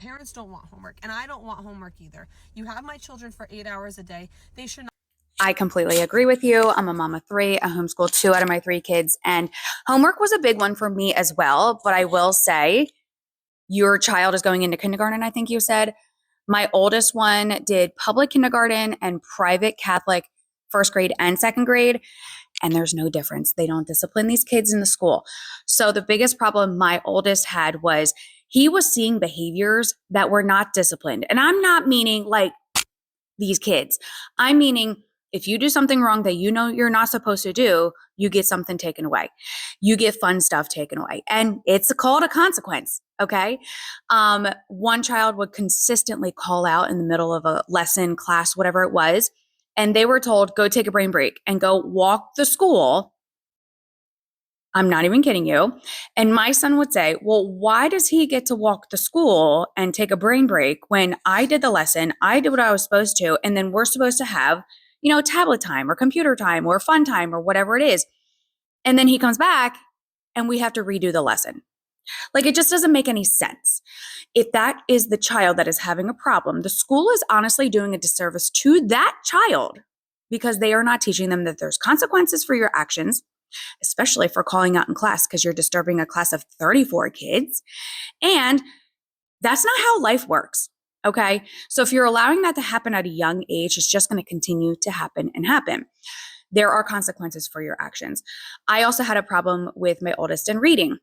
Parents don't want homework, and I don't want homework either. You have my children for 8 hours a day. They should not. I completely agree with you. I'm a mom of three. I homeschool two out of my three kids, and homework was a big one for me as well. But I will say, your child is going into kindergarten, I think you said. My oldest one did public kindergarten and private Catholic first grade and second grade, and there's no difference. They don't discipline these kids in the school. So the biggest problem my oldest had was he was seeing behaviors that were not disciplined. And I'm not meaning like these kids. I'm meaning if you do something wrong that you know you're not supposed to do, you get something taken away. You get fun stuff taken away. And it's called a consequence. Okay. One child would consistently call out in the middle of a lesson, class, whatever it was. And they were told, go take a brain break and go walk the school. I'm not even kidding you. And my son would say, well, why does he get to walk the school and take a brain break when I did the lesson? I did what I was supposed to. And then we're supposed to have, tablet time or computer time or fun time or whatever it is. And then he comes back and we have to redo the lesson. Like, it just doesn't make any sense. If that is the child that is having a problem, the school is honestly doing a disservice to that child because they are not teaching them that there's consequences for your actions, especially for calling out in class because you're disturbing a class of 34 kids. And that's not how life works. Okay. So if you're allowing that to happen at a young age, it's just going to continue to happen and happen. There are consequences for your actions. I also had a problem with my oldest in reading.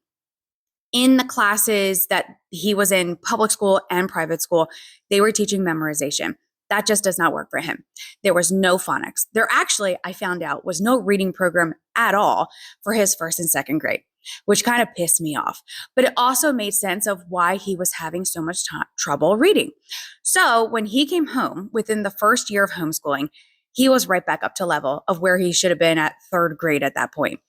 In the classes that he was in, public school and private school, they were teaching memorization. That just does not work for him. There was no phonics. There actually, I found out, was no reading program at all for his first and second grade, which kind of pissed me off. But it also made sense of why he was having so much trouble reading. So when he came home within the first year of homeschooling, he was right back up to level of where he should have been at third grade at that point.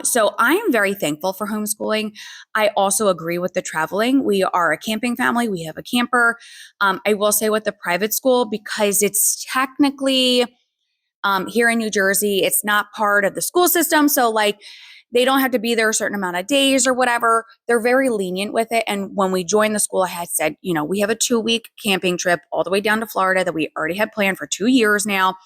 So I am very thankful for homeschooling. I also agree with the traveling. We are a camping family. We have a camper. I will say with the private school, because it's technically here in New Jersey, it's not part of the school system. So like they don't have to be there a certain amount of days or whatever. They're very lenient with it. And when we joined the school, I had said, we have a 2-week camping trip all the way down to Florida that we already had planned for 2 years now.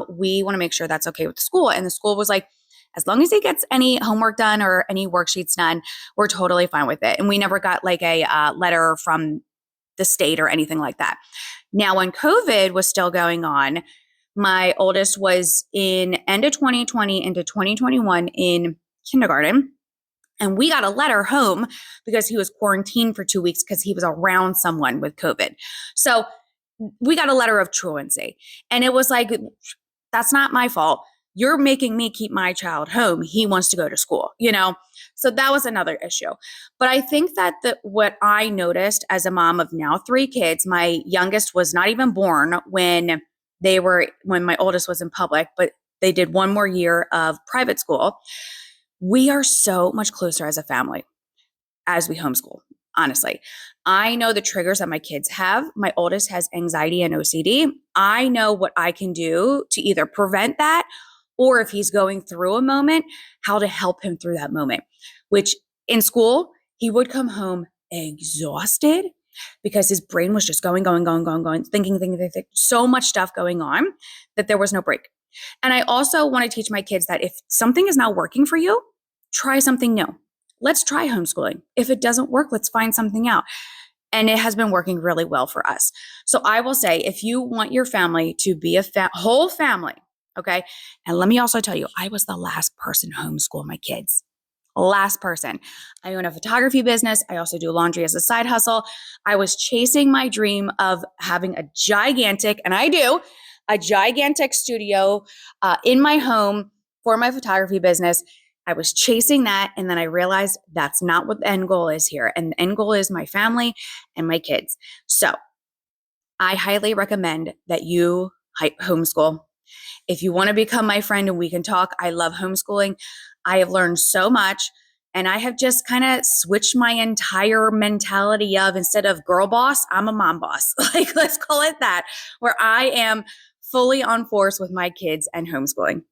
We want to make sure that's okay with the school. And the school was like, as long as he gets any homework done or any worksheets done, we're totally fine with it. And we never got like a letter from the state or anything like that. Now, when COVID was still going on, my oldest was in end of 2020 into 2021 in kindergarten. And we got a letter home because he was quarantined for 2 weeks because he was around someone with COVID. So we got a letter of truancy. And it was like, that's not my fault. You're making me keep my child home. He wants to go to school, So that was another issue. But I think that what I noticed as a mom of now 3 kids, my youngest was not even born when my oldest was in public, but they did 1 more year of private school. We are so much closer as a family as we homeschool. Honestly, I know the triggers that my kids have. My oldest has anxiety and OCD. I know what I can do to either prevent that, or if he's going through a moment, how to help him through that moment, which in school, he would come home exhausted because his brain was just going, thinking, so much stuff going on that there was no break. And I also want to teach my kids that if something is not working for you, try something new. Let's try homeschooling. If it doesn't work, let's find something out. And it has been working really well for us. So I will say, if you want your family to be a whole family, okay. And let me also tell you, I was the last person to homeschool my kids. Last person. I own a photography business. I also do laundry as a side hustle. I was chasing my dream of having a gigantic studio in my home for my photography business. I was chasing that. And then I realized that's not what the end goal is here. And the end goal is my family and my kids. So I highly recommend that you homeschool. If you want to become my friend and we can talk, I love homeschooling. I have learned so much, and I have just kind of switched my entire mentality of, instead of girl boss, I'm a mom boss. Like, let's call it that, where I am fully on force with my kids and homeschooling.